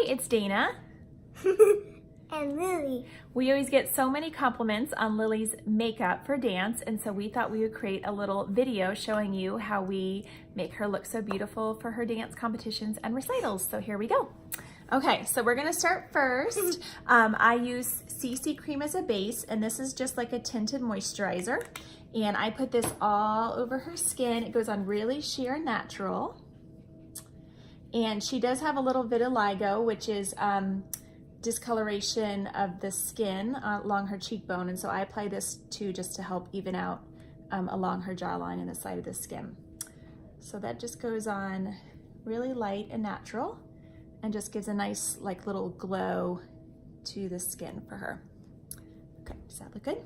Hi, it's Dana. And Lily. We always get so many compliments on Lily's makeup for dance, and so we thought we would create a little video showing you how we make her look so beautiful for her dance competitions and recitals. So here we go. Okay, so we're gonna start first. I use CC cream as a base, and this is just like a tinted moisturizer. And I put this all over her skin. It goes on really sheer and natural. And she does have a little vitiligo, which is discoloration of the skin along her cheekbone. And so I apply this too, just to help even out along her jawline and the side of the skin. So that just goes on really light and natural and just gives a nice like little glow to the skin for her. Okay, does that look good?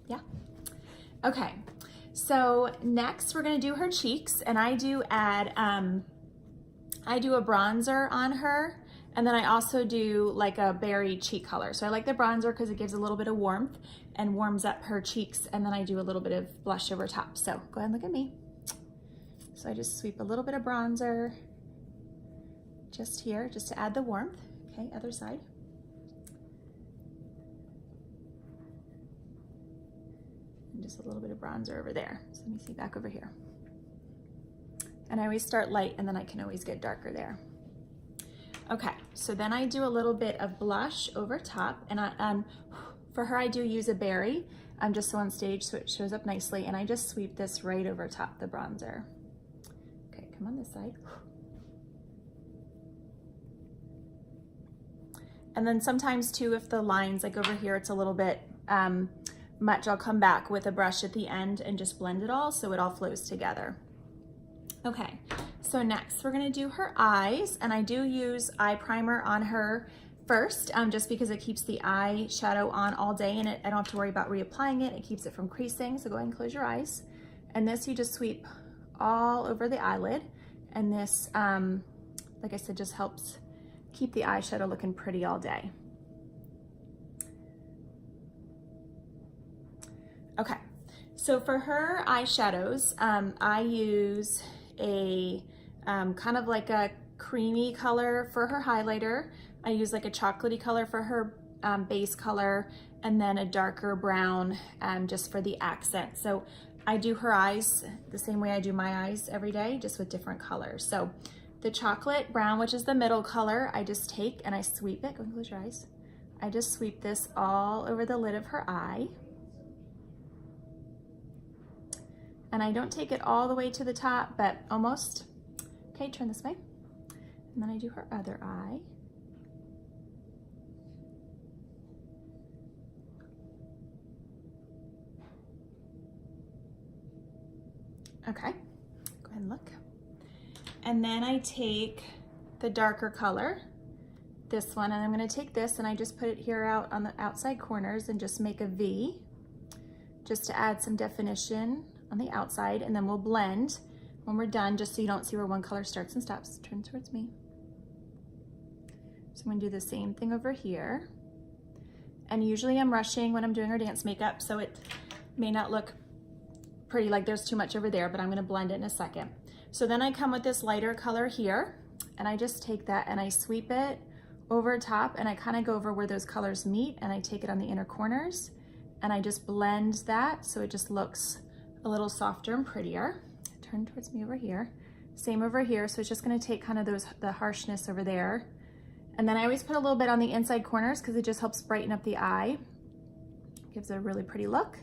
Yeah? Okay, so next we're gonna do her cheeks, and I do add, I do a bronzer on her, and then I also do like a berry cheek color. So I like the bronzer because it gives a little bit of warmth and warms up her cheeks, and then I do a little bit of blush over top. So go ahead and look at me. So I just sweep a little bit of bronzer just here, just to add the warmth. Okay, other side. And just a little bit of bronzer over there. So let me see, back over here. And I always start light, and then I can always get darker there. Okay, so then I do a little bit of blush over top, and for her I do use a berry, just so on stage so it shows up nicely, and I just sweep this right over top the bronzer. Okay, come on this side. And then sometimes too, if the lines, like over here, it's a little bit much, I'll come back with a brush at the end and just blend it all so it all flows together. Okay, so next we're gonna do her eyes, and I do use eye primer on her first, just because it keeps the eye shadow on all day, and I don't have to worry about reapplying it. It keeps it from creasing, so go ahead and close your eyes. And this you just sweep all over the eyelid, and this, like I said, just helps keep the eyeshadow looking pretty all day. Okay, so for her eyeshadows, I use a kind of like a creamy color for her highlighter. I use like a chocolatey color for her base color, and then a darker brown just for the accent. So I do her eyes the same way I do my eyes every day, just with different colors. So the chocolate brown, which is the middle color, I just take and I sweep it. Go and close your eyes. I just sweep this all over the lid of her eye. And I don't take it all the way to the top, but almost. Okay, turn this way. And then I do her other eye. Okay, go ahead and look. And then I take the darker color, this one, and I'm gonna take this and I just put it here out on the outside corners and just make a V, just to add some definition on the outside, and then we'll blend when we're done, just so you don't see where one color starts and stops. Turn towards me. So I'm gonna do the same thing over here. And usually I'm rushing when I'm doing her dance makeup, so it may not look pretty, like there's too much over there, but I'm gonna blend it in a second. So then I come with this lighter color here, and I just take that and I sweep it over top, and I kind of go over where those colors meet, and I take it on the inner corners, and I just blend that so it just looks a little softer and prettier. Turn towards me over here. Same over here, so it's just gonna take kind of the harshness over there. And then I always put a little bit on the inside corners because it just helps brighten up the eye. Gives it a really pretty look.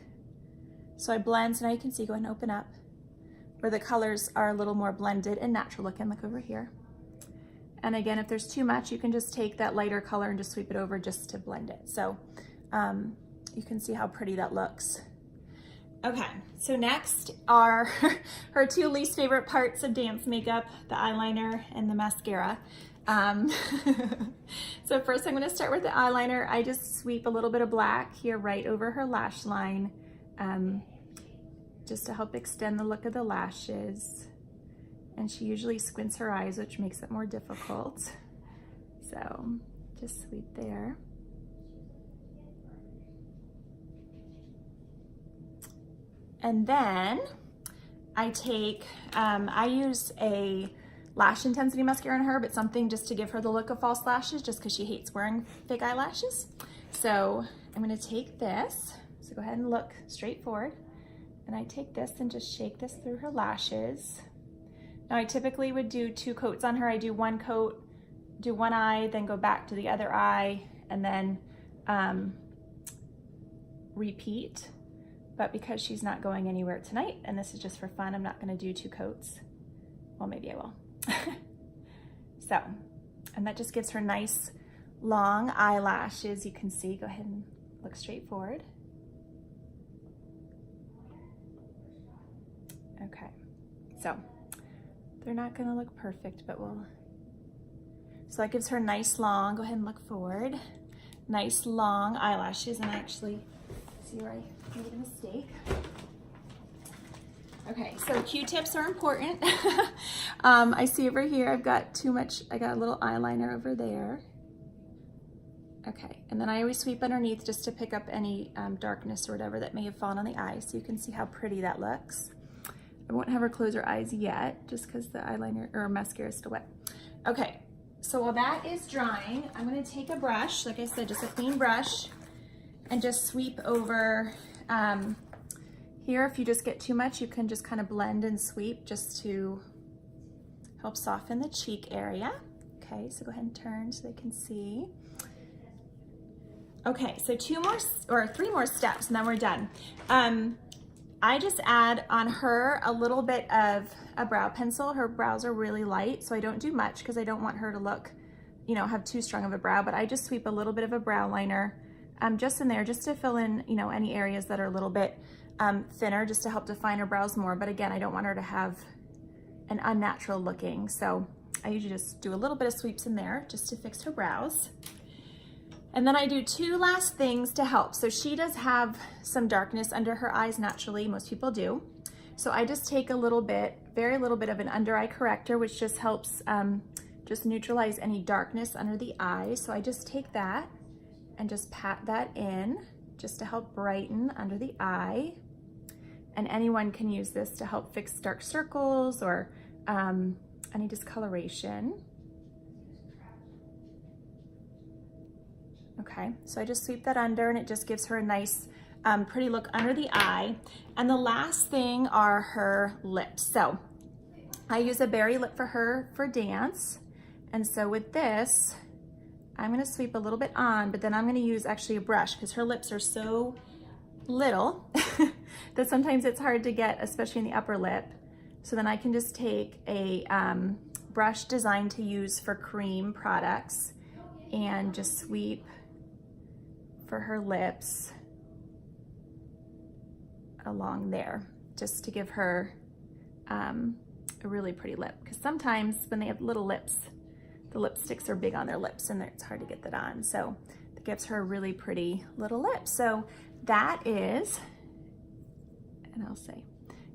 So I blend, so now you can see, go ahead and open up, where the colors are a little more blended and natural looking, like over here. And again, if there's too much, you can just take that lighter color and just sweep it over just to blend it. So you can see how pretty that looks. Okay, so next are her two least favorite parts of dance makeup, the eyeliner and the mascara. So first I'm gonna start with the eyeliner. I just sweep a little bit of black here right over her lash line, just to help extend the look of the lashes. And she usually squints her eyes, which makes it more difficult. So just sweep there. And then I take, I use a lash intensity mascara on her, but something just to give her the look of false lashes just because she hates wearing fake eyelashes. So I'm gonna take this. So go ahead and look straight forward. And I take this and just shake this through her lashes. Now I typically would do 2 coats on her. I do 1 coat, do one eye, then go back to the other eye, and then repeat. But because she's not going anywhere tonight, and this is just for fun, I'm not gonna do 2 coats. Well, maybe I will. So, and that just gives her nice long eyelashes. You can see, go ahead and look straight forward. Okay, so they're not gonna look perfect, but so that gives her nice long, go ahead and look forward, nice long eyelashes. And I actually see where I made a mistake. Okay, so Q-tips are important. I see over here I've got too much, I got a little eyeliner over there. Okay, and then I always sweep underneath just to pick up any darkness or whatever that may have fallen on the eye, so you can see how pretty that looks. I won't have her close her eyes yet, just because the eyeliner or mascara is still wet. Okay, so while that is drying, I'm gonna take a brush, like I said, just a clean brush, and just sweep over. Here, if you just get too much, you can just kind of blend and sweep just to help soften the cheek area. Okay, so go ahead and turn so they can see. Okay, so 3 more steps and then we're done. I just add on her a little bit of a brow pencil. Her brows are really light, so I don't do much because I don't want her to look, you know, have too strong of a brow, but I just sweep a little bit of a brow liner just in there, just to fill in, you know, any areas that are a little bit thinner, just to help define her brows more. But again, I don't want her to have an unnatural looking, so I usually just do a little bit of sweeps in there just to fix her brows. And then I do 2 last things to help. So she does have some darkness under her eyes naturally, most people do. So I just take a little bit, very little bit of an under eye corrector, which just helps just neutralize any darkness under the eye. So I just take that and just pat that in just to help brighten under the eye. And anyone can use this to help fix dark circles or any discoloration. Okay, so I just sweep that under and it just gives her a nice pretty look under the eye. And the last thing are her lips. So I use a berry lip for her for dance. And so with this, I'm gonna sweep a little bit on, but then I'm gonna use actually a brush because her lips are so little that sometimes it's hard to get, especially in the upper lip. So then I can just take a brush designed to use for cream products and just sweep for her lips along there, just to give her a really pretty lip. Because sometimes when they have little lips, the lipsticks are big on their lips and it's hard to get that on. So it gives her a really pretty little lip. So that is, and I'll say,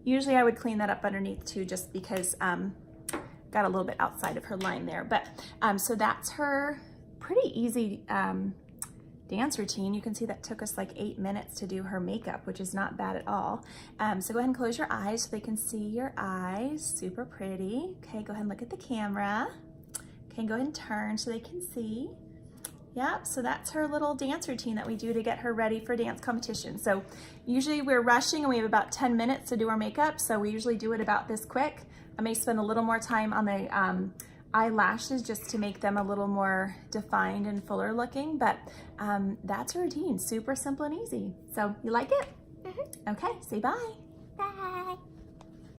usually I would clean that up underneath too, just because got a little bit outside of her line there. But so that's her pretty easy dance routine. You can see that took us like 8 minutes to do her makeup, which is not bad at all. So go ahead and close your eyes so they can see your eyes. Super pretty. Okay, go ahead and look at the camera. Okay, go ahead and turn so they can see. Yep, so that's her little dance routine that we do to get her ready for dance competition. So usually we're rushing and we have about 10 minutes to do our makeup, so we usually do it about this quick. I may spend a little more time on the eyelashes just to make them a little more defined and fuller looking, but that's her routine. Super simple and easy. So you like it? Mm-hmm. Okay, say bye. Bye.